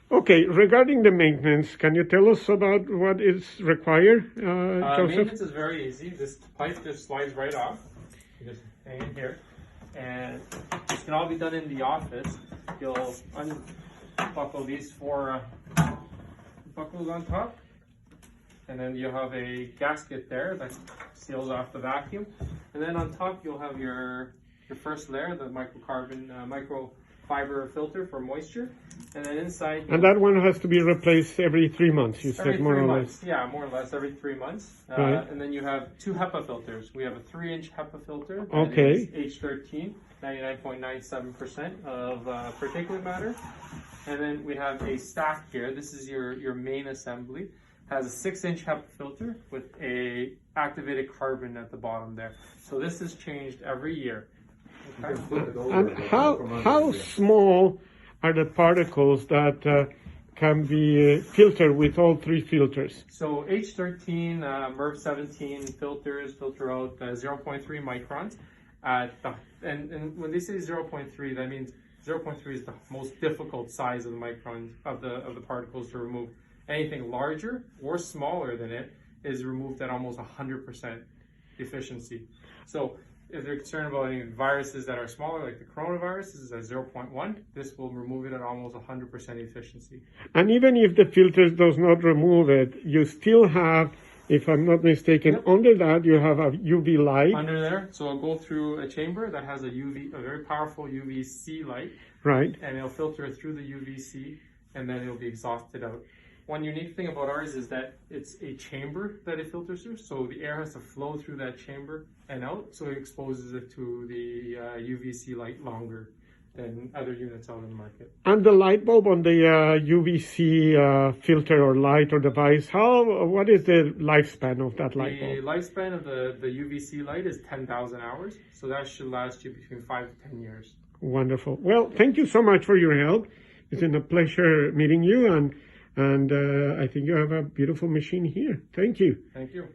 Okay, regarding the maintenance, can you tell us about what is required, Joseph? Maintenance is very easy. This pipe just slides right off. You just hang it here. And this can all be done in the office. You'll unbuckle these four buckles on top. And then you'll have a gasket there that seals off the vacuum. And then on top you'll have your first layer, the microfiber filter for moisture. And then inside... And that one has to be replaced every 3 months, you said, more or less. Yeah, more or less every 3 months. Right. And then you have 2 HEPA filters. We have a 3-inch HEPA filter. Okay. H13, 99.97% of particulate matter. And then we have a stack here. This is your main assembly. Has a 6-inch HEPA filter with a activated carbon at the bottom there. So this is changed every year. Okay. And how small are the particles that can be filtered with all 3 filters? So H13, MERV 17 filters filter out 0.3 microns. And when they say 0.3, that means 0.3 is the most difficult size of the microns of the particles to remove. Anything larger or smaller than it is removed at almost 100% efficiency. So if they're concerned about any viruses that are smaller, like the coronavirus, this is at 0.1. This will remove it at almost 100% efficiency. And even if the filter does not remove it, you still have, if I'm not mistaken, Yep. under that you have a UV light. Under there, so I'll go through a chamber that has a very powerful UVC light. Right. And it'll filter it through the UVC, and then it'll be exhausted out. One unique thing about ours is that it's a chamber that it filters through, so the air has to flow through that chamber and out, so it exposes it to the UVC light longer than other units out in the market. And the light bulb on the UVC filter or light or device, what is the lifespan of that light bulb? The lifespan of the UVC light is 10,000 hours, so that should last you between 5 to 10 years. Wonderful. Well, thank you so much for your help. It's been a pleasure meeting you, and I think you have a beautiful machine here. Thank you. Thank you.